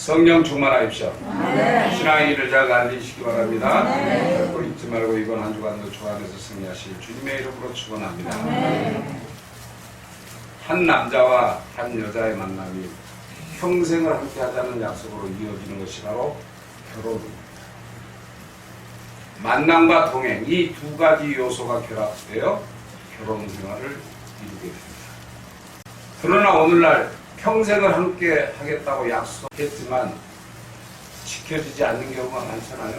성령 충만하십시오. 네. 신앙의 일을 잘 알리시기 바랍니다. 네. 결코 잊지 말고 이번 한 주간도 주 안에서 승리하실 주님의 이름으로 축원합니다. 네. 한 남자와 한 여자의 만남이 평생을 함께 하자는 약속으로 이어지는 것이 바로 결혼입니다. 만남과 동행, 이 두 가지 요소가 결합되어 결혼 생활을 이루게 됩니다. 그러나 오늘날 평생을 함께 하겠다고 약속했지만 지켜지지 않는 경우가 많잖아요.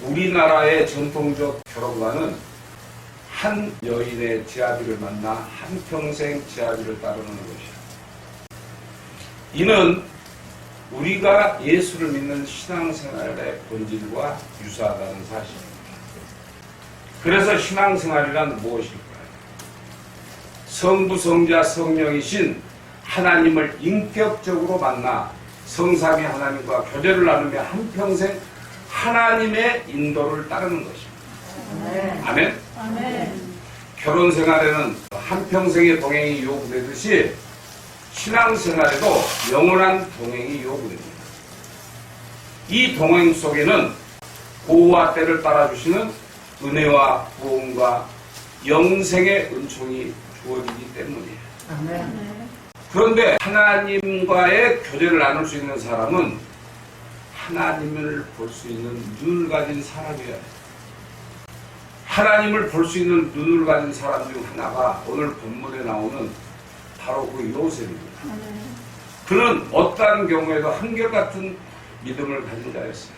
우리나라의 전통적 결혼관은 한 여인의 제아비를 만나 한평생 제아비를 따르는 것이에요. 이는 우리가 예수를 믿는 신앙생활의 본질과 유사하다는 사실입니다. 그래서 신앙생활이란 무엇일까요? 성부, 성자, 성령이신 하나님을 인격적으로 만나 성삼위 하나님과 교제를 나누며 한평생 하나님의 인도를 따르는 것입니다. 아멘? 아멘. 결혼 생활에는 한평생의 동행이 요구되듯이 신앙생활에도 영원한 동행이 요구됩니다. 이 동행 속에는 보호와 때를 따라주시는 은혜와 구원과 영생의 은총이 주어지기 때문이에요. 아멘. 그런데 하나님과의 교제를 나눌 수 있는 사람은 하나님을 볼 수 있는 눈을 가진 사람이어야 해요. 하나님을 볼 수 있는 눈을 가진 사람 중 하나가 오늘 본문에 나오는 바로 그 요셉입니다. 그는 어떠한 경우에도 한결같은 믿음을 가진 자였어요.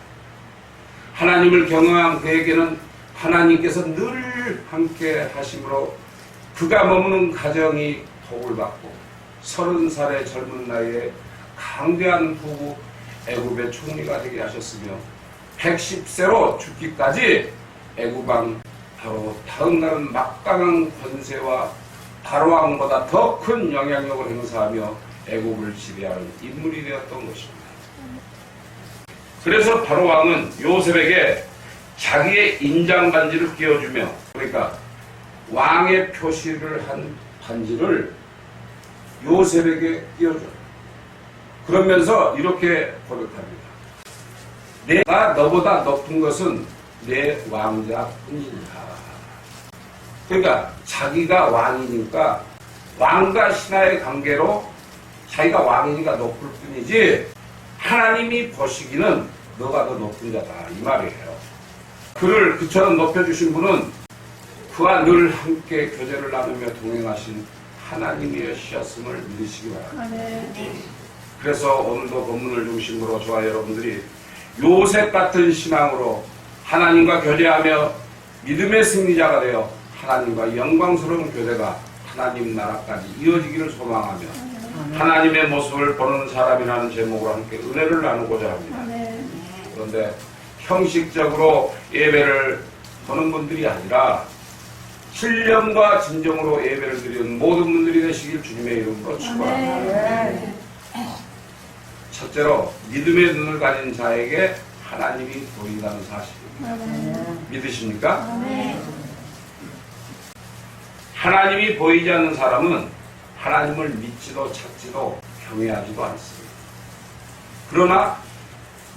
하나님을 경외한 그에게는 하나님께서 늘 함께 하심으로 그가 머무는 가정이 복을 받고 30살의 젊은 나이에 강대한 부부 애굽의 총리가 되게 하셨으며 110세로 죽기까지 애굽왕 바로 다음 날은 막강한 권세와 바로왕보다 더 큰 영향력을 행사하며 애굽을 지배하는 인물이 되었던 것입니다. 그래서 바로왕은 요셉에게 자기의 인장 반지를 끼워주며, 그러니까 왕의 표시를 한 반지를 요셉에게 끼워줘요. 그러면서 이렇게 고백합니다. 내가 너보다 높은 것은 내 왕자뿐이다. 그러니까 자기가 왕이니까 왕과 신하의 관계로 자기가 왕이니까 높을 뿐이지 하나님이 보시기는 너가 더 높은 자다 이 말이에요. 그를 그처럼 높여주신 분은 그와 늘 함께 교제를 나누며 동행하신 하나님이셨음을 믿으시기 바랍니다. 그래서 오늘도 본문을 중심으로 저와 여러분들이 요셉 같은 신앙으로 하나님과 교제하며 믿음의 승리자가 되어 하나님과 영광스러운 교제가 하나님 나라까지 이어지기를 소망하며 하나님의 모습을 보는 사람이라는 제목으로 함께 은혜를 나누고자 합니다. 그런데 형식적으로 예배를 보는 분들이 아니라 신령과 진정으로 예배를 드리는 모든 분들이 되시길 주님의 이름으로 축원합니다. 첫째로 믿음의 눈을 가진 자에게 하나님이 보인다는 사실입니다. 믿으십니까? 하나님이 보이지 않는 사람은 하나님을 믿지도 찾지도 경외하지도 않습니다. 그러나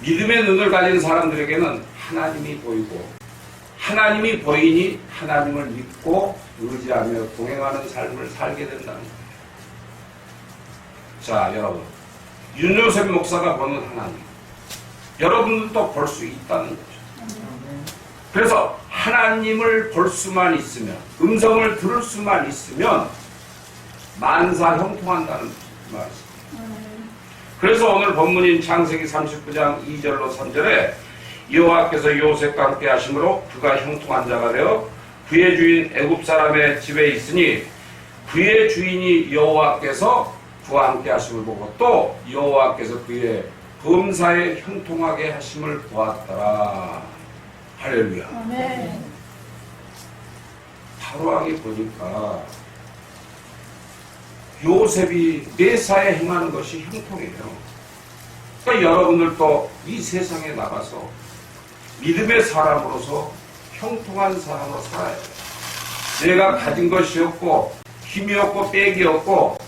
믿음의 눈을 가진 사람들에게는 하나님이 보이고 하나님이 보이니 하나님을 믿고 의지하며 동행하는 삶을 살게 된다는 거예요. 자, 여러분, 윤요셉 목사가 보는 하나님, 여러분들도 볼 수 있다는 거죠. 그래서 하나님을 볼 수만 있으면, 음성을 들을 수만 있으면 만사 형통한다는 말씀입니다. 그래서 오늘 본문인 창세기 39장 2절로 3절에 여호와께서 요셉과 함께 하심으로 그가 형통한 자가 되어 그의 주인 애굽 사람의 집에 있으니 그의 주인이 여호와께서 그와 함께 하심을 보고 또 여호와께서 그의 범사에 형통하게 하심을 보았더라. 할렐루야. 바로왕이 보니까 요셉이 매사에 행하는 것이 형통해요. 그러니까 여러분들도 이 세상에 나가서 믿음의 사람으로서 형통한 사람으로 살아야 돼요. 내가 가진 것이 없고 힘이 없고 빽이 없고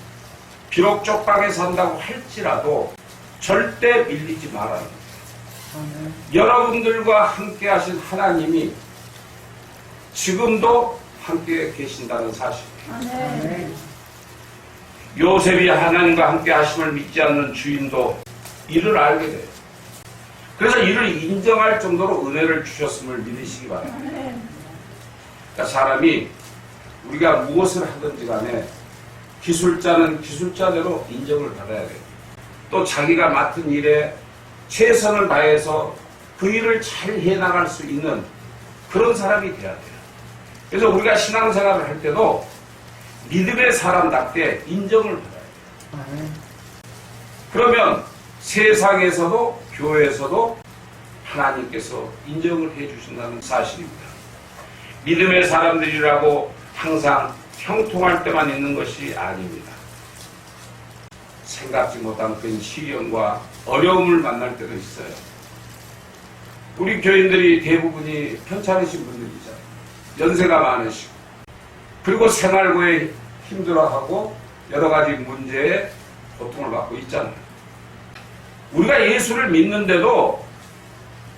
비록 쪽방에 산다고 할지라도 절대 밀리지 말아야 합니다. 여러분들과 함께 하신 하나님이 지금도 함께 계신다는 사실입니다. 요셉이 하나님과 함께 하심을 믿지 않는 주인도 이를 알게 돼요. 그래서 이를 인정할 정도로 은혜를 주셨음을 믿으시기 바랍니다. 그러니까 사람이 우리가 무엇을 하든지 간에 기술자는 기술자대로 인정을 받아야 돼요. 또 자기가 맡은 일에 최선을 다해서 그 일을 잘 해나갈 수 있는 그런 사람이 돼야 돼요. 그래서 우리가 신앙생활을 할 때도 믿음의 사람답게 인정을 받아야 돼요. 그러면 세상에서도 교회에서도 하나님께서 인정을 해주신다는 사실입니다. 믿음의 사람들이라고 항상 형통할 때만 있는 것이 아닙니다. 생각지 못한 큰 시련과 어려움을 만날 때도 있어요. 우리 교인들이 대부분이 편찮으신 분들이잖아요. 연세가 많으시고 그리고 생활고에 힘들어하고 여러 가지 문제에 고통을 받고 있잖아요. 우리가 예수를 믿는데도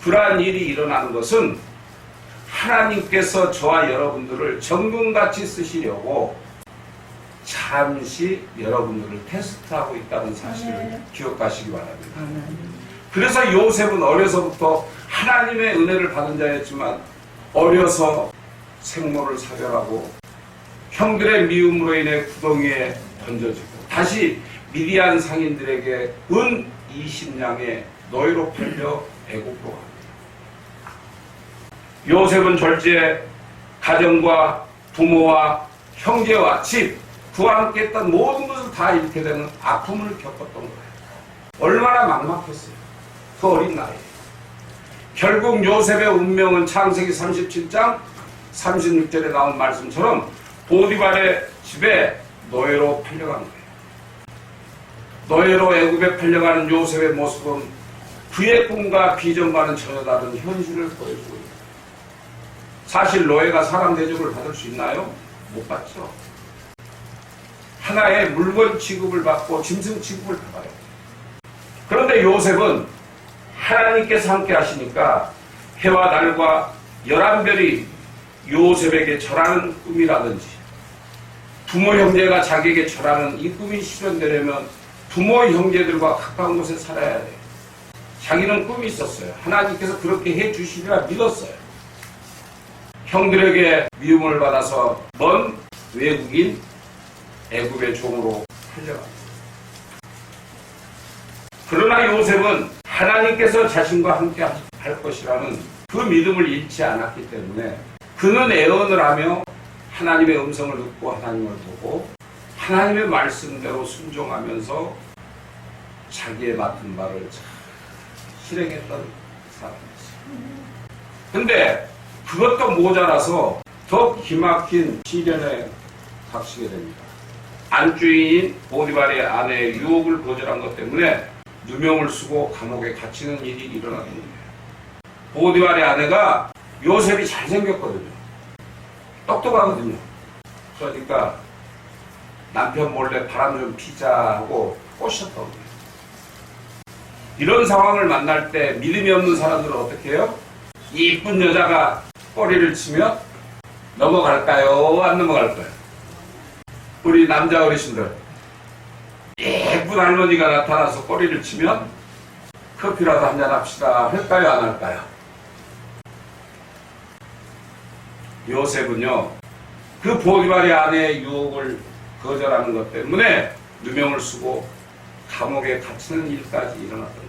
그러한 일이 일어나는 것은 하나님께서 저와 여러분들을 정금같이 쓰시려고 잠시 여러분들을 테스트하고 있다는 사실을 기억하시기 바랍니다. 그래서 요셉은 어려서부터 하나님의 은혜를 받은 자였지만 어려서 생모를 사별하고 형들의 미움으로 인해 구덩이에 던져지고 다시 미디안 상인들에게 은 20냥의 노예로 팔려 애굽으로 갑니다. 요셉은 졸지에 가정과 부모와 형제와 집, 그와 함께 했던 모든 것을 다 잃게 되는 아픔을 겪었던 거예요. 얼마나 막막했어요. 그 어린 나이에. 결국 요셉의 운명은 창세기 37장 36절에 나온 말씀처럼 보디발의 집에 노예로 팔려간 거예요. 노예로 애굽에 팔려가는 요셉의 모습은 그의 꿈과 비전과는 전혀 다른 현실을 보여주고 있습니다. 사실 노예가 사람 대접을 받을 수 있나요? 못 받죠. 하나의 물건 취급을 받고 짐승 취급을 받아요. 그런데 요셉은 하나님께서 함께 하시니까 해와 달과 11별이 요셉에게 절하는 꿈이라든지 부모 형제가 자기에게 절하는 이 꿈이 실현되려면 부모 형제들과 가까운 곳에 살아야 돼요. 자기는 꿈이 있었어요. 하나님께서 그렇게 해주시리라 믿었어요. 형들에게 미움을 받아서 먼 외국인 애굽의 종으로 팔려갑니다. 그러나 요셉은 하나님께서 자신과 함께 할 것이라는 그 믿음을 잃지 않았기 때문에 그는 애언을 하며 하나님의 음성을 듣고 하나님을 보고 하나님의 말씀대로 순종하면서 자기의 맡은 바를 잘 실행했던 사람이었어요. 근데 그것도 모자라서 더 기막힌 시련에 닥치게 됩니다. 안주인인 보디발의 아내의 유혹을 거절한 것 때문에 누명을 쓰고 감옥에 갇히는 일이 일어나게 됩니다. 보디발의 아내가 요셉이 잘생겼거든요. 똑똑하거든요. 그러니까 남편 몰래 바람 좀 피자 하고 꼬셨던 거예요. 이런 상황을 만날 때 믿음이 없는 사람들은 어떻게 해요? 이쁜 여자가 꼬리를 치면 넘어갈까요? 안 넘어갈까요? 우리 남자 어르신들 예쁜 할머니가 나타나서 꼬리를 치면 커피라도 한잔 합시다 할까요? 안 할까요? 요셉은요 그 보디발의 아내의 유혹을 거절하는 것 때문에 누명을 쓰고 감옥에 갇히는 일까지 일어났던 거예요.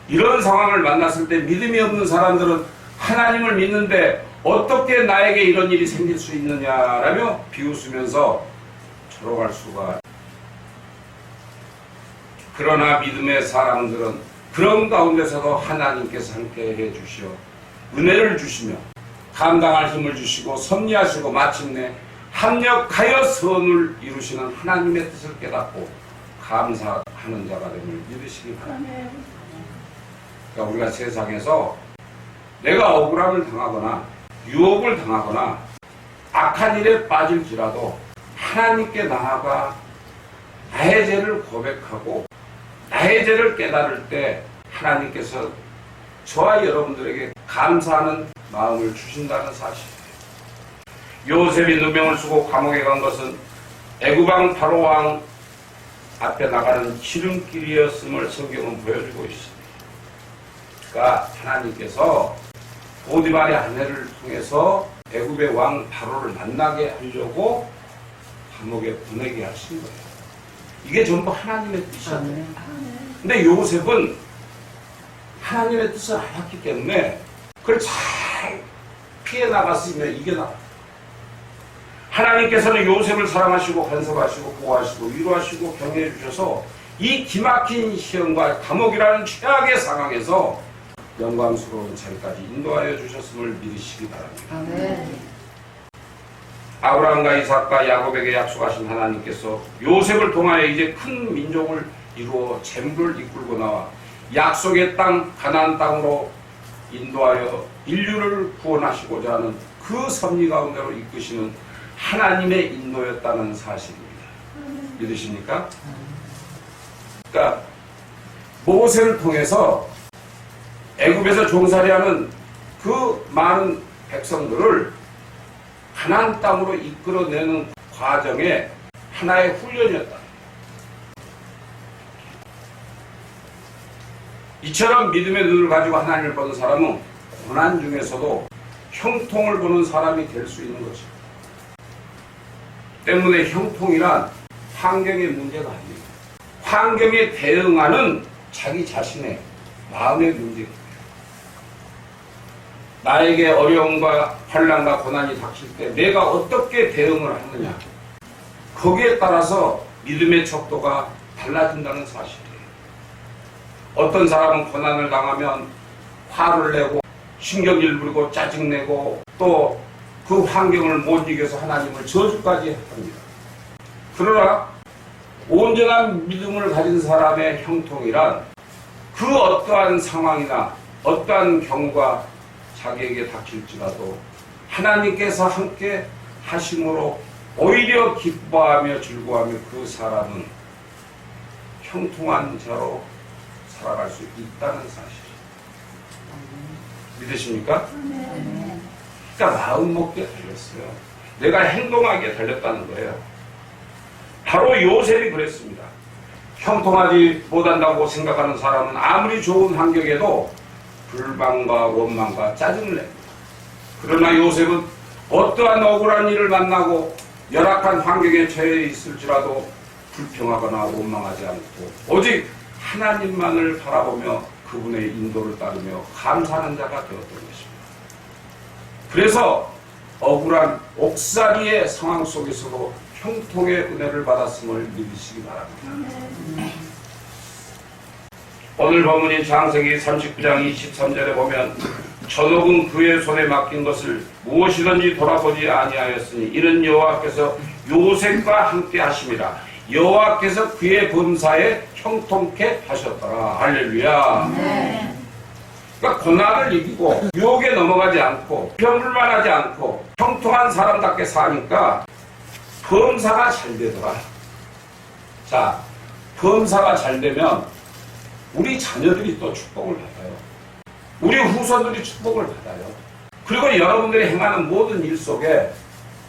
이런 상황을 만났을 때 믿음이 없는 사람들은 하나님을 믿는데 어떻게 나에게 이런 일이 생길 수 있느냐라며 비웃으면서 절호갈 수가. 그러나 믿음의 사람들은 그런 가운데서도 하나님께서 함께 해주시어 은혜를 주시며 감당할 힘을 주시고 섭리하시고 마침내 합력하여 선을 이루시는 하나님의 뜻을 깨닫고 감사하는 자가 됨을 믿으시기 바랍니다. 그러니까 우리가 세상에서 내가 억울함을 당하거나 유혹을 당하거나 악한 일에 빠질지라도 하나님께 나아가 나의 죄를 고백하고 나의 죄를 깨달을 때 하나님께서 저와 여러분들에게 감사하는 마음을 주신다는 사실이에요. 요셉이 누명을 쓰고 감옥에 간 것은 애굽왕 바로왕 앞에 나가는 지름길이었음을 성경은 보여주고 있습니다. 그러니까 하나님께서 보디발의 아내를 통해서 애굽의 왕 바로를 만나게 하려고 감옥에 보내게 하신 거예요. 이게 전부 하나님의 뜻이었대요. 근데 요셉은 하나님의 뜻을 알았기 때문에 그걸 잘 피해 나갔으면 이겨나갔어요. 하나님께서는 요셉을 사랑하시고 간섭하시고 보호하시고 위로하시고 격려해 주셔서 이 기막힌 시험과 감옥이라는 최악의 상황에서 영광스러운 자리까지 인도하여 주셨음을 믿으시기 바랍니다. 아멘. 아브라함과 이삭과 야곱에게 약속하신 하나님께서 요셉을 통하여 이제 큰 민족을 이루어 잼부를 이끌고 나와 약속의 땅 가나안 땅으로 인도하여 인류를 구원하시고자 하는 그 섭리 가운데로 이끄시는 하나님의 인도였다는 사실입니다. 믿으십니까? 그러니까 모세를 통해서 애굽에서 종살이하는 그 많은 백성들을 가나안 땅으로 이끌어내는 과정에 하나의 훈련이었다. 이처럼 믿음의 눈을 가지고 하나님을 보는 사람은 고난 중에서도 형통을 보는 사람이 될 수 있는 거죠. 때문에 형통이란 환경의 문제가 아니에요. 환경에 대응하는 자기 자신의 마음의 문제입니다. 나에게 어려움과 환난과 고난이 닥칠 때 내가 어떻게 대응을 하느냐, 거기에 따라서 믿음의 척도가 달라진다는 사실이에요. 어떤 사람은 고난을 당하면 화를 내고 신경질 부리고 짜증내고 또 그 환경을 못 이겨서 하나님을 저주까지 합니다. 그러나 온전한 믿음을 가진 사람의 형통이란 그 어떠한 상황이나 어떠한 경우가 자기에게 닥칠지라도 하나님께서 함께 하심으로 오히려 기뻐하며 즐거워하며 그 사람은 형통한 자로 살아갈 수 있다는 사실. 믿으십니까? 그러니까 마음 먹기에 달렸어요. 내가 행동하기에 달렸다는 거예요. 바로 요셉이 그랬습니다. 형통하지 못한다고 생각하는 사람은 아무리 좋은 환경에도 불만과 원망과 짜증을 냅니다. 그러나 요셉은 어떠한 억울한 일을 만나고 열악한 환경에 처해 있을지라도 불평하거나 원망하지 않고 오직 하나님만을 바라보며 그분의 인도를 따르며 감사하는 자가 되었던 것입니다. 그래서 억울한 옥살이의 상황 속에서도 형통의 은혜를 받았음을 믿으시기 바랍니다. 오늘 본문인 창세기 39장 23절에 보면 전옥은 그의 손에 맡긴 것을 무엇이든지 돌아보지 아니하였으니 이는 여호와께서 요셉과 함께 하심이라. 여호와께서 그의 범사에 형통케 하셨더라. 할렐루야. 네. 그러니까 고난을 이기고 유혹에 넘어가지 않고 변불만하지 않고 형통한 사람답게 사니까 범사가 잘 되더라. 자, 범사가 잘 되면 우리 자녀들이 또 축복을 받아요. 우리 후손들이 축복을 받아요. 그리고 여러분들이 행하는 모든 일 속에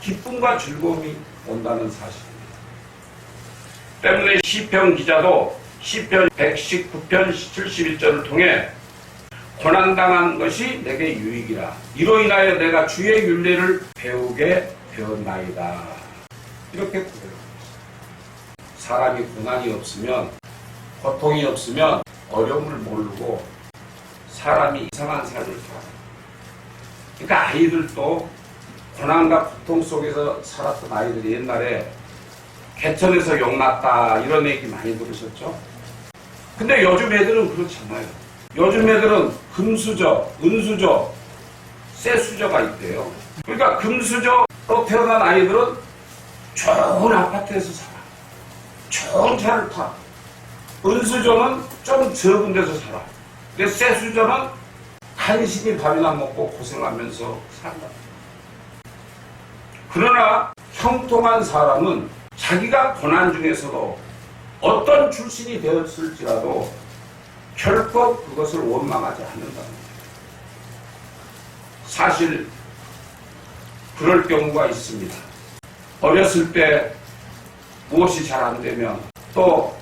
기쁨과 즐거움이 온다는 사실입니다. 때문에 시편 기자도 시편 119편 71절을 통해 고난당한 것이 내게 유익이라. 이로 인하여 내가 주의 윤례를 배우게 되었나이다. 이렇게 고백합니다. 사람이 고난이 없으면, 고통이 없으면 어려움을 모르고 사람이 이상한 삶을 살아요. 그러니까 아이들도 고난과 고통 속에서 살았던 아이들이 옛날에 개천에서 용났다 이런 얘기 많이 들으셨죠? 근데 요즘 애들은 그렇지 않아요. 요즘 애들은 금수저, 은수저, 쇠수저가 있대요. 그러니까 금수저로 태어난 아이들은 좋은 아파트에서 살아. 좋은 차를 타. 은수저는 좀 적은 데서 살아. 근데 쇠수저는 간신히 밥이나 먹고 고생하면서 산다. 그러나 형통한 사람은 자기가 고난 중에서도 어떤 출신이 되었을지라도 결코 그것을 원망하지 않는다는 거예요. 사실 그럴 경우가 있습니다. 어렸을 때 무엇이 잘 안 되면 또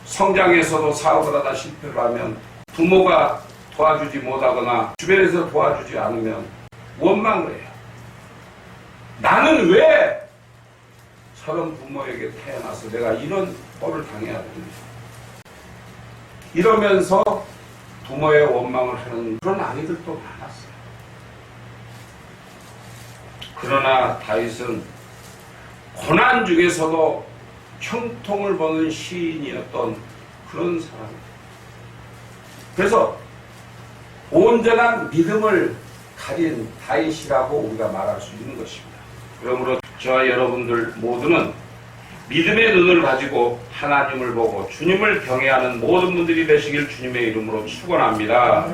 성장에서도 사업을 하다 실패를 하면 부모가 도와주지 못하거나 주변에서 도와주지 않으면 원망을 해요. 나는 왜 저런 부모에게 태어나서 내가 이런 꼴을 당해야 되는지 이러면서 부모의 원망을 하는 그런 아이들도 많았어요. 그러나 다윗은 고난 중에서도 형통을 보는 시인이었던 그런 사람이에요. 그래서 온전한 믿음을 가진 다윗이라고 우리가 말할 수 있는 것입니다. 그러므로 저와 여러분들 모두는 믿음의 눈을 가지고 하나님을 보고 주님을 경외하는 모든 분들이 되시길 주님의 이름으로 축원합니다.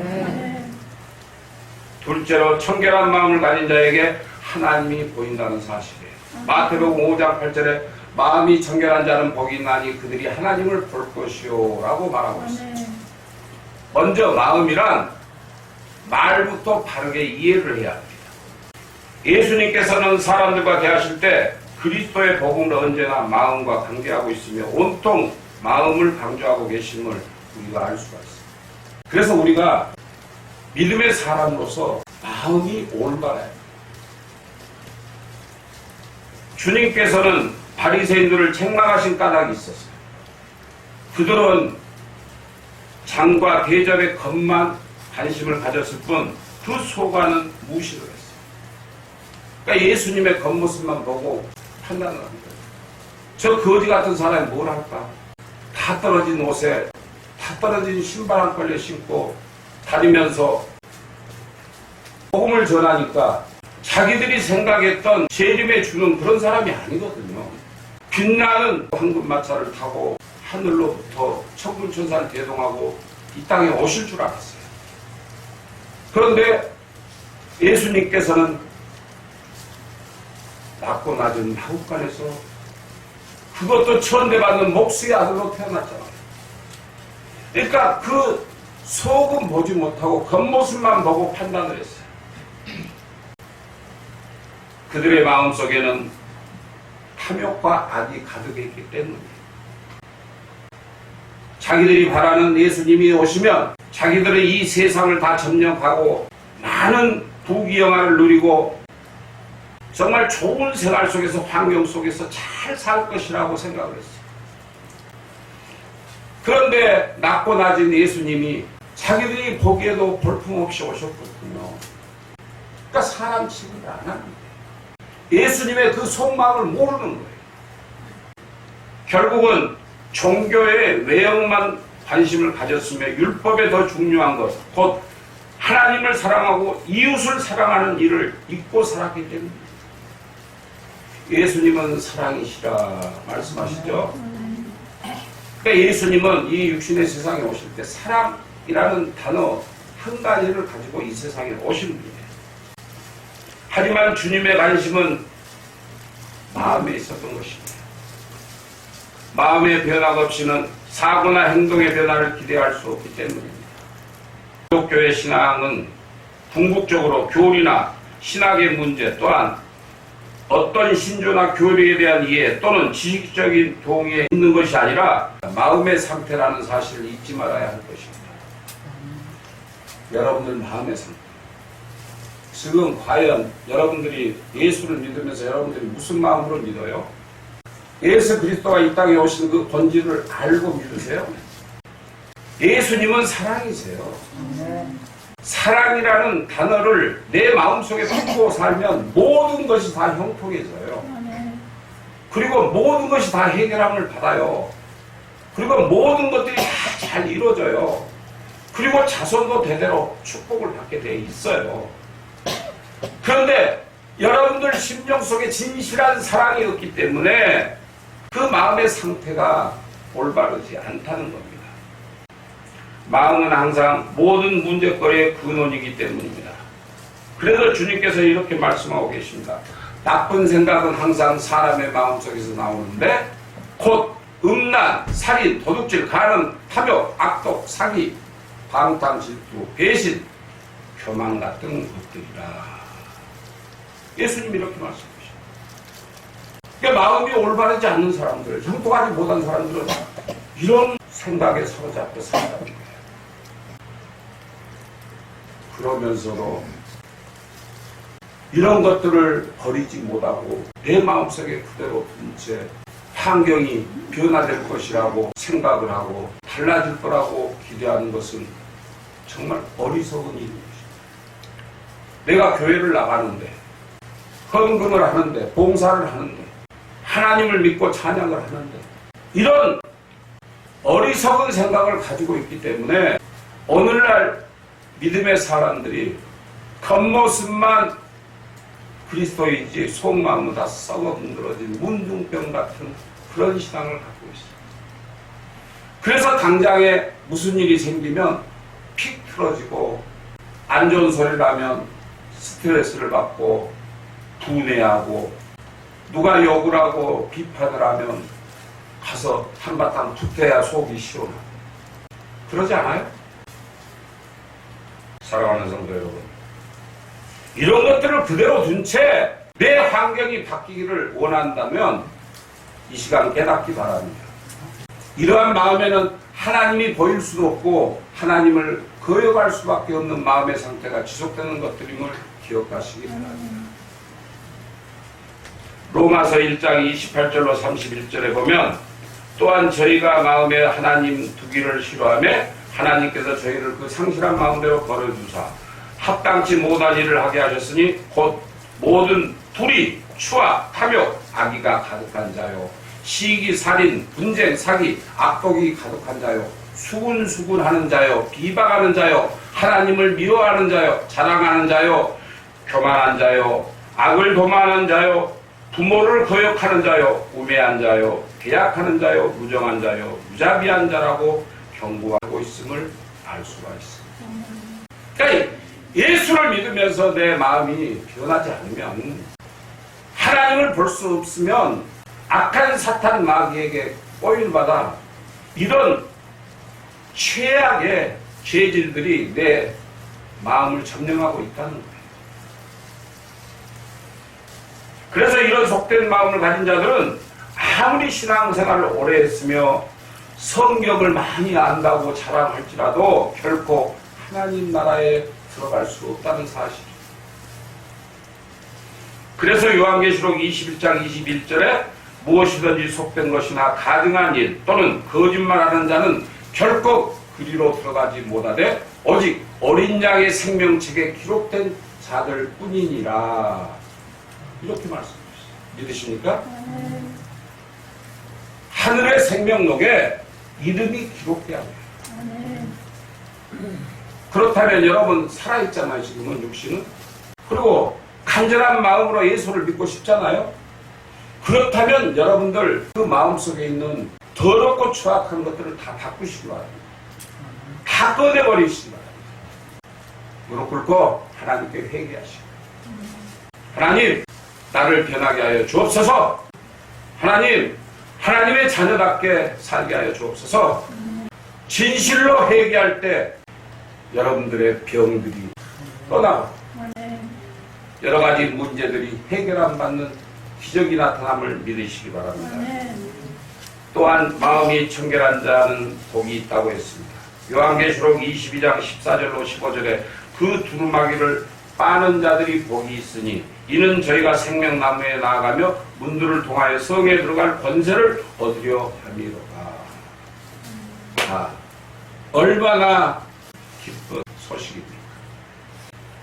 둘째로 청결한 마음을 가진 자에게 하나님이 보인다는 사실이에요. 마태복음 5장 8절에 마음이 청결한 자는 복이 있나니 그들이 하나님을 볼 것이요 라고 말하고 있습니다. 먼저 마음이란 말부터 바르게 이해를 해야 합니다. 예수님께서는 사람들과 대하실 때 그리스도의 복음을 언제나 마음과 관계하고 있으며 온통 마음을 강조하고 계심을 우리가 알 수가 있습니다. 그래서 우리가 믿음의 사람으로서 마음이 올바라야 합니다. 주님께서는 바리새인들을 책망하신 까닭이 있었어요. 그들은 장과 대접의 것만 관심을 가졌을 뿐 그 속안은 무시를 했어요. 그러니까 예수님의 겉모습만 보고 판단을 합니다. 저 거지 같은 사람이 뭘 할까? 다 떨어진 옷에 다 떨어진 신발 한 켤레 신고 다니면서 복음을 전하니까 자기들이 생각했던 재림에 주는 그런 사람이 아니거든요. 빛나는 황금마차를 타고 하늘로부터 천군천사를 대동하고 이 땅에 오실 줄 알았어요. 그런데 예수님께서는 낮고 낮은 마국간에서 그것도 천대받는 목수의 아들로 태어났잖아요. 그러니까 그 속은 보지 못하고 겉모습만 보고 판단을 했어요. 그들의 마음속에는 탐욕과 악이 가득했기 때문이에요. 자기들이 바라는 예수님이 오시면 자기들은 이 세상을 다 점령하고 많은 부귀영화를 누리고 정말 좋은 생활 속에서 환경 속에서 잘 살 것이라고 생각을 했어요. 그런데 낮고 낮은 예수님이 자기들이 보기에도 볼품없이 오셨거든요. 그러니까 사람 취급을 안 합니다. 예수님의 그 속마음을 모르는 거예요. 결국은 종교의 외형만 관심을 가졌으며 율법에 더 중요한 것, 곧 하나님을 사랑하고 이웃을 사랑하는 일을 잊고 살았기 때문입니다. 예수님은 사랑이시라 말씀하시죠. 그러니까 예수님은 이 육신의 세상에 오실 때 사랑이라는 단어 한 가지를 가지고 이 세상에 오신 분이에요. 하지만 주님의 관심은 마음에 있었던 것입니다. 마음의 변화가 없이는 사고나 행동의 변화를 기대할 수 없기 때문입니다. 기독교의 신앙은 궁극적으로 교리나 신학의 문제 또한 어떤 신조나 교리에 대한 이해 또는 지식적인 동의에 있는 것이 아니라 마음의 상태라는 사실을 잊지 말아야 할 것입니다. 여러분들 마음의 상태. 지금 과연 여러분들이 예수를 믿으면서 여러분들이 무슨 마음으로 믿어요? 예수 그리스도가 이 땅에 오신 그 본질을 알고 믿으세요? 예수님은 사랑이세요. 사랑이라는 단어를 내 마음속에 품고 살면 모든 것이 다 형통해져요. 그리고 모든 것이 다 해결함을 받아요. 그리고 모든 것들이 다 잘 이루어져요. 그리고 자손도 대대로 축복을 받게 돼 있어요. 그런데 여러분들 심령 속에 진실한 사랑이 없기 때문에 그 마음의 상태가 올바르지 않다는 겁니다. 마음은 항상 모든 문제거리의 근원이기 때문입니다. 그래서 주님께서 이렇게 말씀하고 계십니다. 나쁜 생각은 항상 사람의 마음속에서 나오는데 곧 음란, 살인, 도둑질, 간음, 탐욕, 악독, 사기, 방탕, 질투, 배신, 교만 같은 것들이라. 예수님이 이렇게 말씀하십니다. 그러니까 마음이 올바르지 않는 사람들, 형통하지 못한 사람들은 이런 생각에 사로잡혀 산다는 거예요. 그러면서도 이런 것들을 버리지 못하고 내 마음속에 그대로 둔 채 환경이 변화될 것이라고 생각을 하고 달라질 거라고 기대하는 것은 정말 어리석은 일입니다. 내가 교회를 나가는데 헌금을 하는데 봉사를 하는데 하나님을 믿고 찬양을 하는데 이런 어리석은 생각을 가지고 있기 때문에 오늘날 믿음의 사람들이 겉모습만 그리스도이지 속마음은 다 썩어 문드러진 문둥병 같은 그런 신앙을 갖고 있어요. 그래서 당장에 무슨 일이 생기면 픽 틀어지고 안 좋은 소리를 하면 스트레스를 받고 분해하고 누가 욕을 하고 비판을 하면 가서 한바탕 투태야 속이 시원하고 그러지 않아요? 사랑하는 성도 여러분, 이런 것들을 그대로 둔 채 내 환경이 바뀌기를 원한다면 이 시간 깨닫기 바랍니다. 이러한 마음에는 하나님이 보일 수도 없고 하나님을 거역할 수밖에 없는 마음의 상태가 지속되는 것들임을 기억하시기 바랍니다. 로마서 1장 28절로 31절에 보면 또한 저희가 마음에 하나님 두기를 싫어하며 하나님께서 저희를 그 상실한 마음대로 버려두사 합당치 못한 일을 하게 하셨으니 곧 모든 불의, 추악, 탐욕, 악의가 가득한 자요 시기, 살인, 분쟁, 사기, 악독이 가득한 자요 수군수군하는 자요 비방하는 자요 하나님을 미워하는 자요 자랑하는 자요 교만한 자요 악을 도모하는 자요 부모를 거역하는 자요 우매한 자요 계약하는 자요 무정한 자요 무자비한 자라고 경고하고 있음을 알 수가 있습니다. 그러니까 예수를 믿으면서 내 마음이 변하지 않으면 하나님을 볼 수 없으면 악한 사탄 마귀에게 꼬임받아 이런 최악의 죄질들이 내 마음을 점령하고 있다는 거예요. 그래서 이런 속된 마음을 가진 자들은 아무리 신앙생활을 오래 했으며 성경을 많이 안다고 자랑할지라도 결코 하나님 나라에 들어갈 수 없다는 사실이에요. 그래서 요한계시록 21장 21절에 무엇이든지 속된 것이나 가증한 일 또는 거짓말하는 자는 결코 그리로 들어가지 못하되 오직 어린 양의 생명책에 기록된 자들 뿐이니라. 이렇게 말씀하셨어요. 믿으십니까? 하늘의 생명록에 이름이 기록돼야 돼요. 그렇다면 여러분 살아있잖아요. 지금은 육신은. 그리고 간절한 마음으로 예수를 믿고 싶잖아요. 그렇다면 여러분들 그 마음속에 있는 더럽고 추악한 것들을 다 바꾸시기 바랍니다. 다 꺼내버리시기 바랍니다. 무릎 꿇고 하나님께 회개하시고 하나님 나를 변하게 하여 주옵소서. 하나님 하나님의 자녀답게 살게 하여 주옵소서. 진실로 회개할 때 여러분들의 병들이 떠나고 여러 가지 문제들이 해결 안 받는 기적이 나타남을 믿으시기 바랍니다. 또한 마음이 청결한 자는 복이 있다고 했습니다. 요한계시록 22장 14절로 15절에 그 두루마기를 빠는 자들이 복이 있으니 이는 저희가 생명나무에 나아가며 문들을 통하여 성에 들어갈 권세를 얻으려 함이로다. 얼마나 기쁜 소식입니까?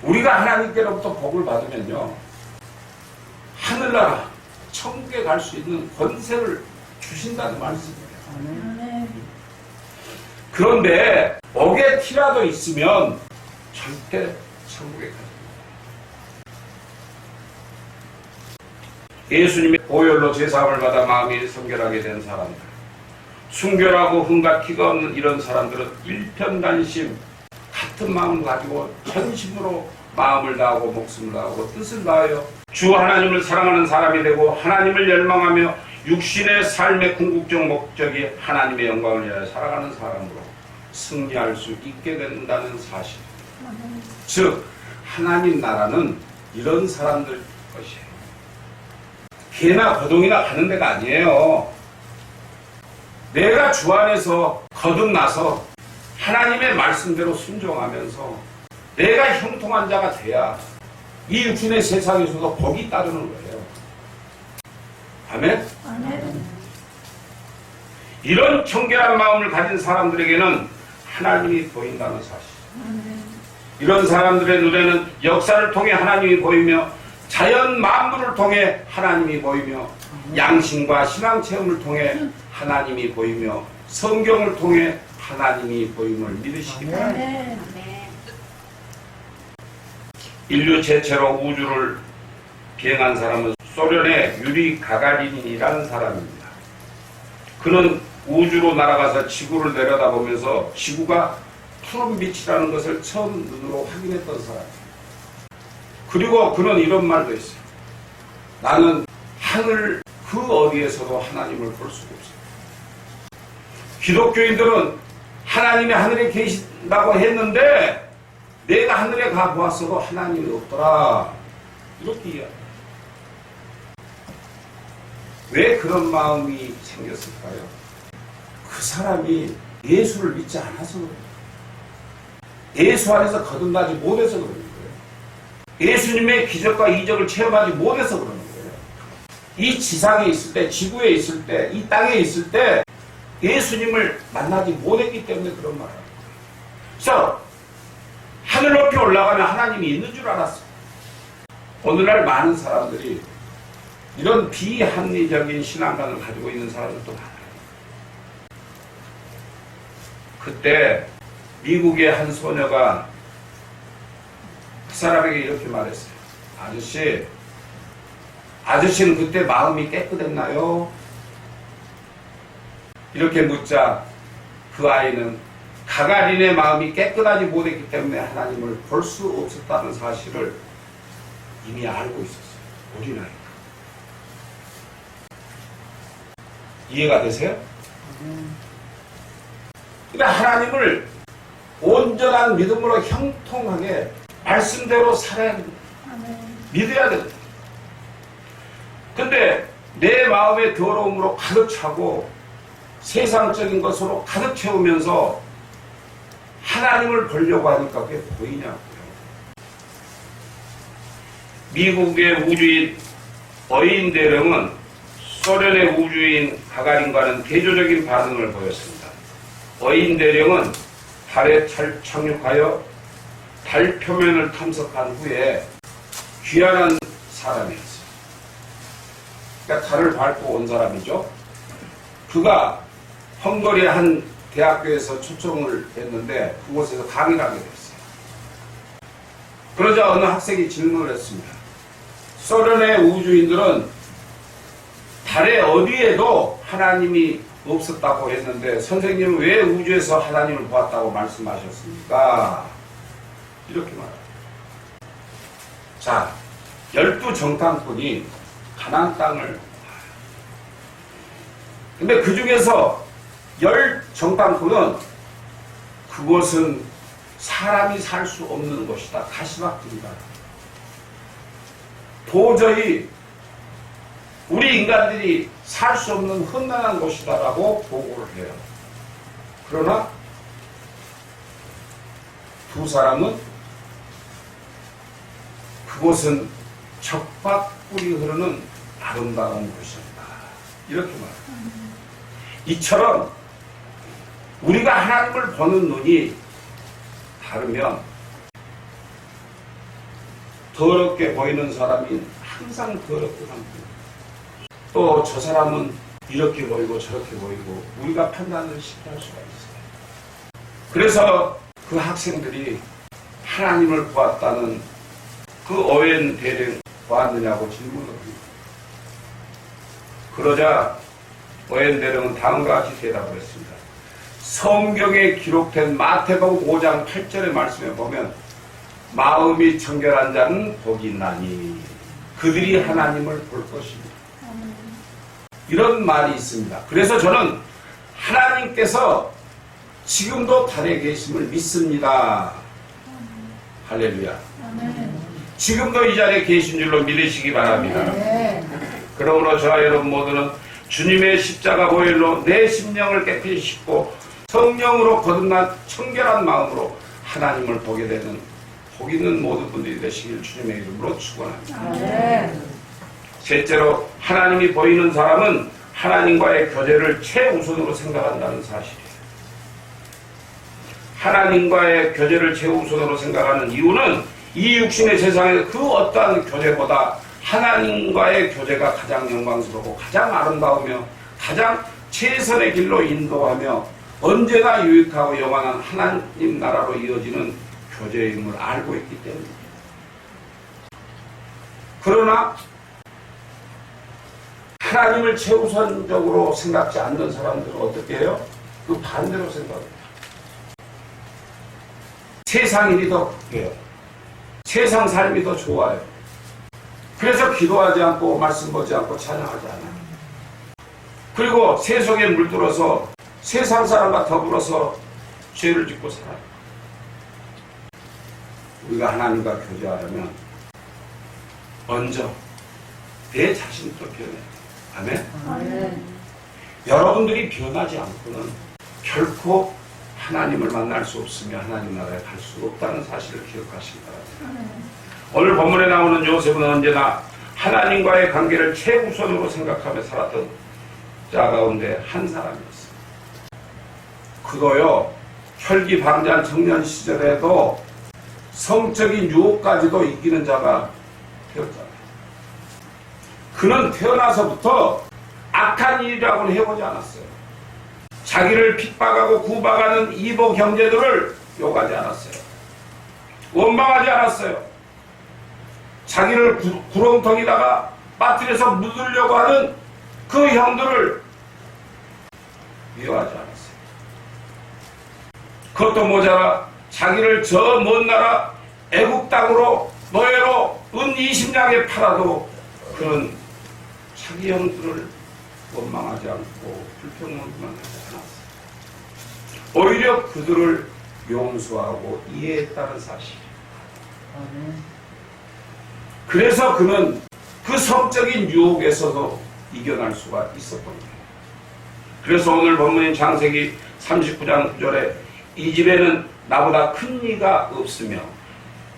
우리가 하나님께로부터 복을 받으면요 하늘나라 천국에 갈 수 있는 권세를 주신다는 말씀이에요. 그런데 억에 티라도 있으면 절대 천국에 가지 예수님의 보혈로 제사함을 받아 마음이 성결하게 된 사람들, 순결하고 흠과 티가 없는 이런 사람들은 일편단심 같은 마음을 가지고 전심으로 마음을 다하고 목숨을 다하고 뜻을 다하여 주 하나님을 사랑하는 사람이 되고 하나님을 열망하며 육신의 삶의 궁극적 목적이 하나님의 영광을 위하여 살아가는 사람으로 승리할 수 있게 된다는 사실. 즉 하나님 나라는 이런 사람들 것이에요. 개나 거동이나 가는 데가 아니에요. 내가 주 안에서 거듭나서 하나님의 말씀대로 순종하면서 내가 형통한 자가 돼야 이 육신의 세상에서도 복이 따르는 거예요. 아멘? 아멘. 이런 청결한 마음을 가진 사람들에게는 하나님이 보인다는 사실. 이런 사람들의 눈에는 역사를 통해 하나님이 보이며 자연 만물을 통해 하나님이 보이며 양심과 신앙 체험을 통해 하나님이 보이며 성경을 통해 하나님이 보임을 믿으시기 바랍니다. 아멘. 인류 최초로 우주를 비행한 사람은 소련의 유리 가가린이라는 사람입니다. 그는 우주로 날아가서 지구를 내려다보면서 지구가 푸른 빛이라는 것을 처음 눈으로 확인했던 사람입니다. 그리고 그는 이런 말도 했어요. 나는 하늘 그 어디에서도 하나님을 볼 수가 없어요. 기독교인들은 하나님이 하늘에 계신다고 했는데 내가 하늘에 가보았어도 하나님이 없더라. 이렇게 이야기해요. 왜 그런 마음이 생겼을까요? 그 사람이 예수를 믿지 않아서 그래요. 예수 안에서 거듭나지 못해서 그러는 거예요. 예수님의 기적과 이적을 체험하지 못해서 그러는 거예요. 이 지상에 있을 때, 지구에 있을 때, 이 땅에 있을 때 예수님을 만나지 못했기 때문에 그런 말을 합니다. 그래서 하늘 높이 올라가면 하나님이 있는 줄 알았어요. 오늘날 많은 사람들이 이런 비합리적인 신앙관을 가지고 있는 사람들도 많아요. 그때 미국의 한 소녀가 그 사람에게 이렇게 말했어요. 아저씨는 그때 마음이 깨끗했나요? 이렇게 묻자 그 아이는 가가린의 마음이 깨끗하지 못했기 때문에 하나님을 볼 수 없었다는 사실을 이미 알고 있었어요. 어린아이가. 이해가 되세요? 그러니까 하나님을 온전한 믿음으로 형통하게 말씀대로 살아야 됩니다. 믿어야 됩니다. 근데 내 마음의 더러움으로 가득 차고 세상적인 것으로 가득 채우면서 하나님을 보려고 하니까 그게 보이냐고요. 미국의 우주인 어인대령은 소련의 우주인 가가린과는 대조적인 반응을 보였습니다. 어인대령은 달에 착륙하여 달 표면을 탐색한 후에 귀환한 사람이었어요. 그러니까 달을 밟고 온 사람이죠. 그가 헝가리 한 대학교에서 초청을 했는데 그곳에서 강의를 하게 됐어요. 그러자 어느 학생이 질문을 했습니다. 소련의 우주인들은 달의 어디에도 하나님이 없었다고 했는데 선생님은 왜 우주에서 하나님을 보았다고 말씀하셨습니까? 이렇게 말합니다. 자, 12정탐꾼이 가나안 땅을 근데 그 중에서 10정탐꾼은 그곳은 사람이 살 수 없는 곳이다. 가시밭길이다. 도저히 우리 인간들이 살 수 없는 험난한 곳이다라고 보고를 해요. 그러나 두 사람은 그곳은 적박꿀이 흐르는 아름다운 곳이었다. 이렇게 말합니다. 이처럼 우리가 하나님을 보는 눈이 다르면 더럽게 보이는 사람이 항상 더럽게 보입니다. 또 저 사람은 이렇게 보이고 저렇게 보이고 우리가 판단을 쉽게 할 수가 있어요. 그래서 그 학생들이 하나님을 보았다는 그 어웬 대령 보았느냐고 질문을 합니다. 그러자 어웬 대령은 다음과 같이 대답을 했습니다. 성경에 기록된 마태복음 5장 8절의 말씀에 보면 마음이 청결한 자는 복이 있나니 그들이 하나님을 볼 것입니다. 이런 말이 있습니다. 그래서 저는 하나님께서 지금도 달에 계심을 믿습니다. 할렐루야. 지금도 이 자리에 계신 줄로 믿으시기 바랍니다. 그러므로 저와 여러분 모두는 주님의 십자가 보혈로 내 심령을 깨끗이 씻고 성령으로 거듭난 청결한 마음으로 하나님을 보게 되는 복 있는 모든 분들이 되시길 주님의 이름으로 축원합니다. 셋째로 하나님이 보이는 사람은 하나님과의 교제를 최우선으로 생각한다는 사실이에요. 하나님과의 교제를 최우선으로 생각하는 이유는 이 육신의 세상에 그 어떠한 교제보다 하나님과의 교제가 가장 영광스럽고 가장 아름다우며 가장 최선의 길로 인도하며 언제나 유익하고 영원한 하나님 나라로 이어지는 교제임을 알고 있기 때문입니다. 그러나 하나님을 최우선적으로 생각지 않는 사람들은 어떻게 해요? 그 반대로 생각해요. 세상 일이 더 급해요. 세상 삶이 더 좋아요. 그래서 기도하지 않고 말씀 보지 않고 찬양하지 않아요. 그리고 세속에 물들어서 세상 사람과 더불어서 죄를 짓고 살아요. 우리가 하나님과 교제하려면 먼저 내 자신부터 변해요. 아멘? 여러분들이 변하지 않고는 결코 하나님을 만날 수 없으며 하나님 나라에 갈 수 없다는 사실을 기억하시기 바랍니다. 오늘 본문에 나오는 요셉은 언제나 하나님과의 관계를 최우선으로 생각하며 살았던 자 가운데 한 사람이었어요. 그도요, 혈기방자한 청년 시절에도 성적인 유혹까지도 이기는 자가 되었잖아요. 그는 태어나서부터 악한 일이라고는 해보지 않았어요. 자기를 핍박하고 구박하는 이보 형제들을 욕하지 않았어요. 원망하지 않았어요. 자기를 구렁텅이다가 빠뜨려서 묻으려고 하는 그 형들을 미워하지 않았어요. 그것도 모자라 자기를 저 먼 나라 애국 땅으로 노예로 은 20냥에 팔아도 그는 자기 형들을 원망하지 않고 불평만 하지 않았어요. 오히려 그들을 용서하고 이해했다는 사실. 그래서 그는 그 성적인 유혹에서도 이겨날 수가 있었던 거예요. 그래서 오늘 본문인 창세기 39장 9절에 이 집에는 나보다 큰 이가 없으며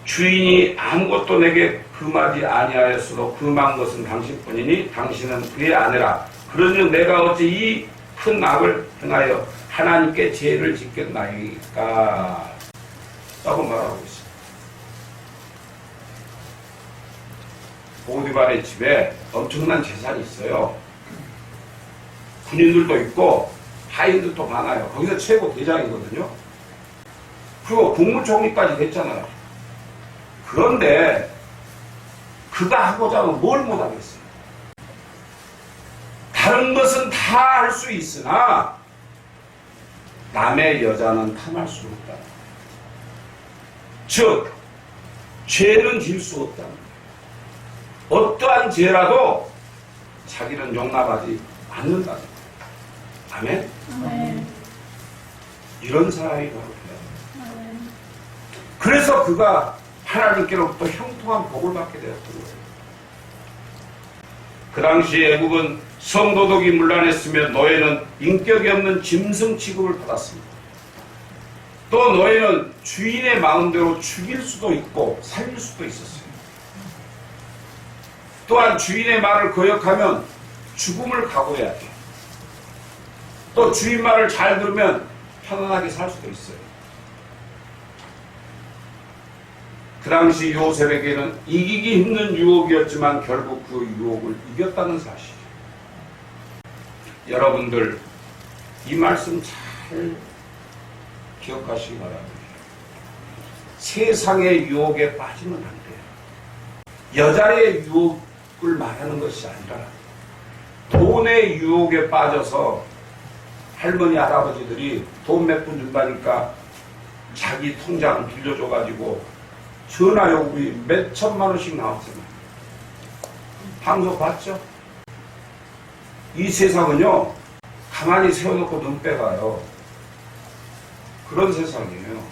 주인이 아무것도 내게 금하지 아니하였어도 금한 것은 당신뿐이니 당신은 그의 아내라. 그러니 내가 어찌 이 큰 악을 행하여 하나님께 죄를 짓겠나이까 라고 말하고 있습니다. 보디발의 집에 엄청난 재산이 있어요. 군인들도 있고 하인들도 많아요. 거기서 최고 대장이거든요. 그리고 국무총리까지 됐잖아요. 그런데 그가 하고자 하면 뭘 못하겠어요. 다른 것은 다 할 수 있으나 남의 여자는 탐할 수 없다. 즉 죄는 질 수 없다. 어떠한 죄라도 자기는 용납하지 않는다. 아멘? 이런 사람이 바로 돼요. 그래서 그가 하나님께로부터 형통한 복을 받게 되었던 거예요. 그 당시 애국은 성도덕이 문란했으며 노예는 인격이 없는 짐승 취급을 받았습니다. 또 노예는 주인의 마음대로 죽일 수도 있고 살릴 수도 있었어요. 또한 주인의 말을 거역하면 죽음을 각오해야 돼요. 또 주인 말을 잘 들으면 편안하게 살 수도 있어요. 그 당시 요셉에게는 이기기 힘든 유혹이었지만 결국 그 유혹을 이겼다는 사실. 여러분들 이 말씀 잘 기억하시기 바랍니다. 세상의 유혹에 빠지면 안 돼요. 여자의 유혹을 말하는 것이 아니라 돈의 유혹에 빠져서 할머니 할아버지들이 돈 몇 푼 준다니까 자기 통장 빌려줘가지고 전화 요금이 몇 천만 원씩 나왔잖아요. 방송 봤죠? 이 세상은요, 가만히 세워놓고 눈 빼가요. 그런 세상이에요.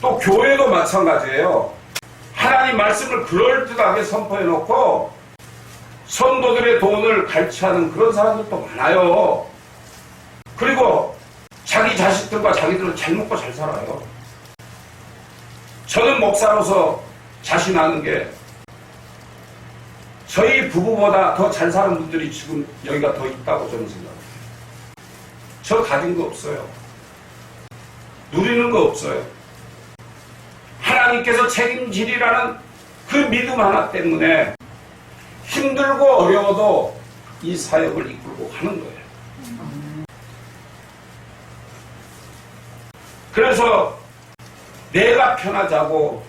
또 교회도 마찬가지예요. 하나님 말씀을 그럴듯하게 선포해놓고 성도들의 돈을 갈취하는 그런 사람들도 많아요. 그리고 자기 자식들과 자기들은 잘 먹고 잘 살아요. 저는 목사로서 자신하는 게 저희 부부보다 더 잘 사는 분들이 지금 여기가 더 있다고 저는 생각해요. 저 가진 거 없어요. 누리는 거 없어요. 하나님께서 책임지리라는 그 믿음 하나 때문에 힘들고 어려워도 이 사역을 이끌고 가는 거예요. 그래서 내가 편하자고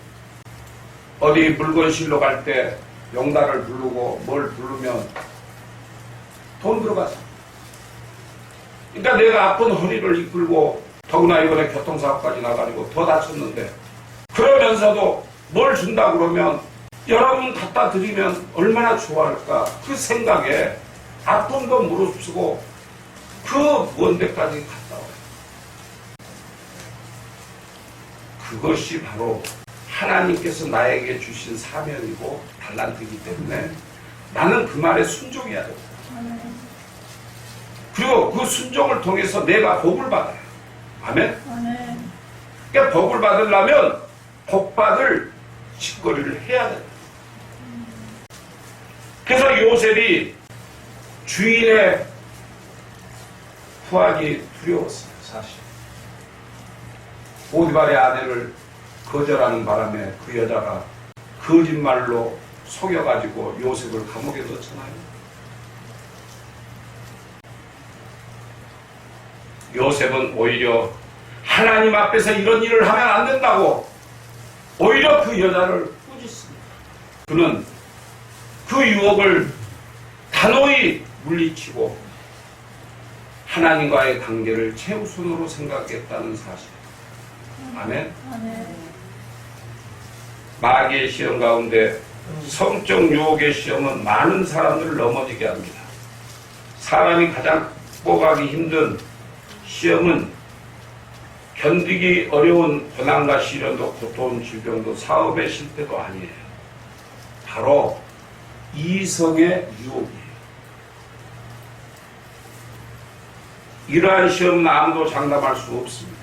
어디 물건 실러 갈 때 용달을 부르고 뭘 부르면 돈 들어가죠. 그러니까 내가 아픈 허리를 이끌고 더구나 이번에 교통사고까지 나가지고 더 다쳤는데 그러면서도 뭘 준다 그러면 여러분 갖다 드리면 얼마나 좋아할까 그 생각에 아픔도 무릅쓰고 그 먼 데까지 갔다 와요. 그것이 바로 하나님께서 나에게 주신 사명이고 달란트이기 때문에 나는 그 말에 순종해야 됩니다. 그리고 그 순종을 통해서 내가 복을 받아요. 아멘? 그러니까 복을 받으려면 복받을 짓거리를 해야 됩니다. 그래서 요셉이 주인의 후하기 두려웠어요. 사실 보디발의 아내를 거절하는 바람에 그 여자가 거짓말로 속여가지고 요셉을 감옥에 넣잖아요. 요셉은 오히려 하나님 앞에서 이런 일을 하면 안 된다고 오히려 그 여자를 꾸짖습니다. 그는 그 유혹을 단호히 물리치고 하나님과의 관계를 최우선으로 생각했다는 사실. 아멘. 마귀의 시험 가운데 성적 유혹의 시험은 많은 사람들을 넘어지게 합니다. 사람이 가장 극복하기 힘든 시험은 견디기 어려운 고난과 시련도 고통, 질병도 사업의 실패도 아니에요. 바로 이성의 유혹이에요. 이러한 시험은 아무도 장담할 수 없습니다.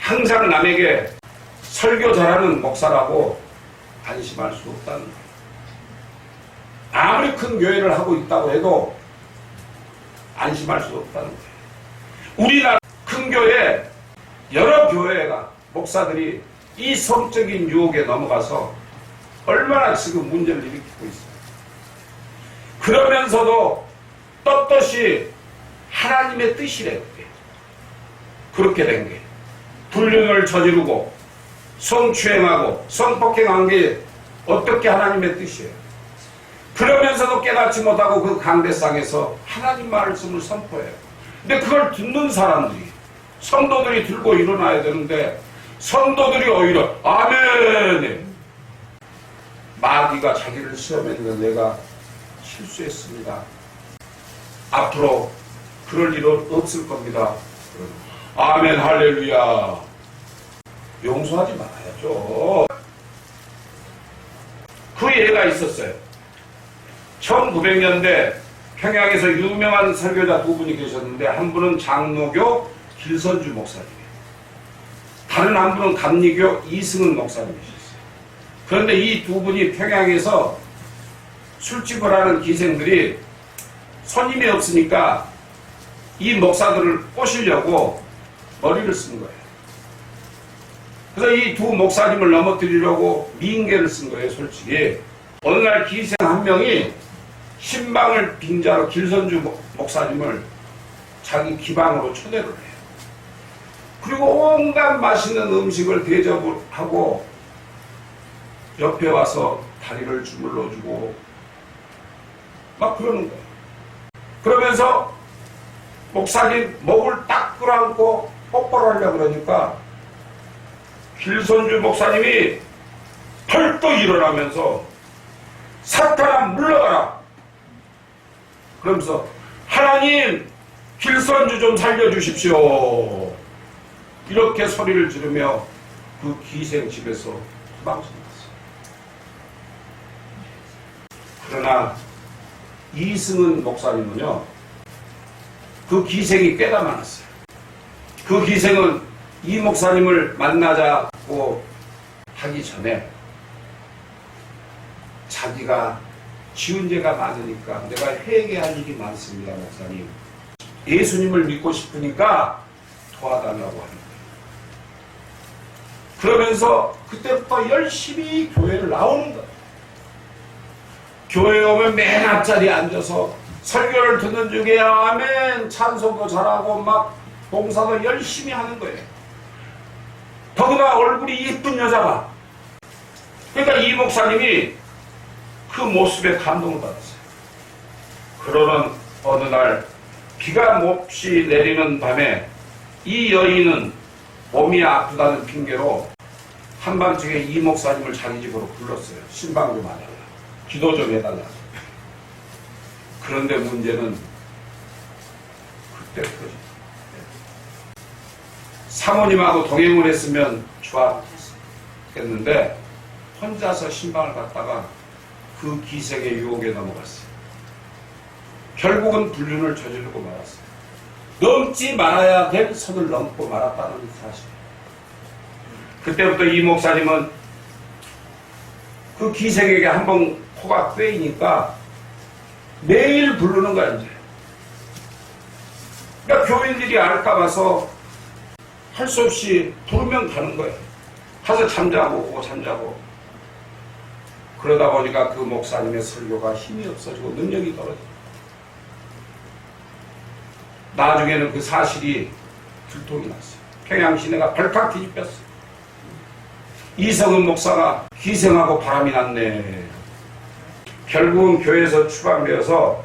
항상 남에게 설교 잘하는 목사라고 안심할 수 없다는 거예요. 아무리 큰 교회를 하고 있다고 해도 안심할 수 없다는 거예요. 우리나라 큰 교회, 여러 교회가, 목사들이 이 성적인 유혹에 넘어가서 얼마나 지금 문제를 일으키고 있어요. 그러면서도 떳떳이 하나님의 뜻이래요. 그렇게 된 게. 불륜을 저지르고 성추행하고 성폭행한 게 어떻게 하나님의 뜻이에요. 그러면서도 깨닫지 못하고 그 강대상에서 하나님 말씀을 선포해요. 근데 그걸 듣는 사람들이 성도들이 들고 일어나야 되는데 성도들이 오히려 아멘, 마귀가 자기를 시험했는데 내가 실수했습니다. 앞으로 그럴 일은 없을 겁니다. 아멘, 할렐루야. 용서하지 말아야죠. 그 예가 있었어요. 1900년대 평양에서 유명한 설교자 두 분이 계셨는데 한 분은 장로교 길선주 목사님이에요. 다른 한 분은 감리교 이승은 목사님이셨어요. 그런데 이 두 분이 평양에서 술집을 하는 기생들이 손님이 없으니까 이 목사들을 꼬시려고 머리를 쓴 거예요. 그래서 이 두 목사님을 넘어뜨리려고 미인계를 쓴 거예요, 솔직히. 어느 날 기생 한 명이 신방을 빙자로 길선주 목사님을 자기 기방으로 초대를 해요. 그리고 온갖 맛있는 음식을 대접을 하고 옆에 와서 다리를 주물러주고 막 그러는 거예요. 그러면서 목사님 목을 딱 끌어안고 뽀뽀를 하려고 그러니까 길선주 목사님이 펄떡 일어나면서 사탄아 물러가라, 그러면서 하나님 길선주 좀 살려주십시오. 이렇게 소리를 지르며 그 기생집에서 도망쳤어요. 그러나 이승은 목사님은요, 그 기생이 꽤나 많았어요. 그 기생은 이 목사님을 만나자고 하기 전에 자기가 지은 죄가 많으니까 내가 회개할 일이 많습니다, 목사님. 예수님을 믿고 싶으니까 도와달라고 하는 거예요. 그러면서 그때부터 열심히 교회를 나오는 거예요. 교회에 오면 맨 앞자리에 앉아서 설교를 듣는 중에 아멘 찬송도 잘하고 막 봉사도 열심히 하는 거예요. 더구나 얼굴이 예쁜 여자가. 그러니까 이 목사님이 그 모습에 감동을 받았어요. 그러는 어느 날 비가 몹시 내리는 밤에 이 여인은 몸이 아프다는 핑계로 한밤중에 이 목사님을 자기 집으로 불렀어요. 신방 좀 하달라. 기도 좀 해달라. 그런데 문제는 그때 터졌어요. 사모님하고 동행을 했으면 좋았겠는데 혼자서 신방을 갔다가 그 기생의 유혹에 넘어갔어요. 결국은 불륜을 저지르고 말았어요. 넘지 말아야 될 선을 넘고 말았다는 사실. 그때부터 이 목사님은 그 기생에게 한번 코가 꿰이니까 매일 부르는 거야, 이제. 그러니까 교인들이 알까 봐서 할 수 없이 부르면 가는 거예요. 가서 잠자고 오고 잠자고. 그러다 보니까 그 목사님의 설교가 힘이 없어지고 능력이 떨어져요. 나중에는 그 사실이 들통이 났어요. 평양 시내가 발칵 뒤집혔어요. 이성은 목사가 기생하고 바람이 났네. 결국은 교회에서 추방되어서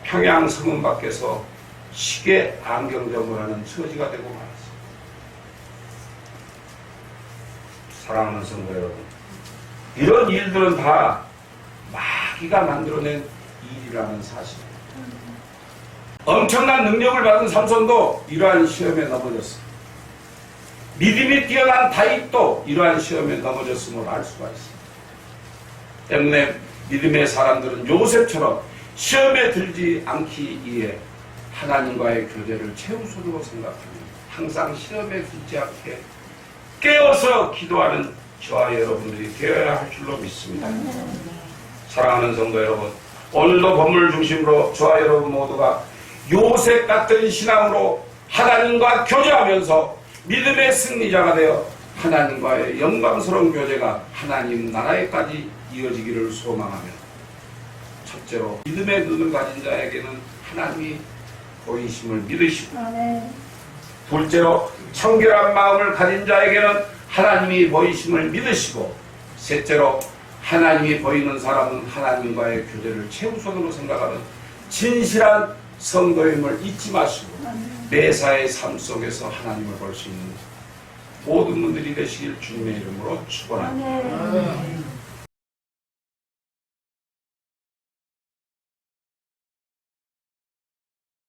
평양 성문 밖에서 시계 안경점을 하는 처지가 되고 말았어요. 사랑하는 성도 여러분, 이런 일들은 다 마귀가 만들어낸 일이라는 사실입니다. 엄청난 능력을 받은 삼손도 이러한 시험에 넘어졌어요. 믿음이 뛰어난 다윗도 이러한 시험에 넘어졌음을 알 수가 있습니다. 때문에 믿음의 사람들은 요셉처럼 시험에 들지 않기 위해 하나님과의 교제를 최우선으로 생각합니다. 항상 시험에 들지 않게 깨어서 기도하는 저와 여러분들이 되어야 할 줄로 믿습니다. 사랑하는 성도 여러분, 오늘도 본문을 중심으로 저와 여러분 모두가 요셉 같은 신앙으로 하나님과 교제하면서 믿음의 승리자가 되어 하나님과의 영광스러운 교제가 하나님 나라에까지 이어지기를 소망하며, 첫째로 믿음의 눈을 가진 자에게는 하나님이 보이심을 믿으시고, 둘째로 청결한 마음을 가진 자에게는 하나님이 보이심을 믿으시고, 셋째로 하나님이 보이는 사람은 하나님과의 교제를 최우선으로 생각하는 진실한 성도임을 잊지 마시고 매사의 삶 속에서 하나님을 볼 수 있는 모든 분들이 되시길 주님의 이름으로 축원합니다.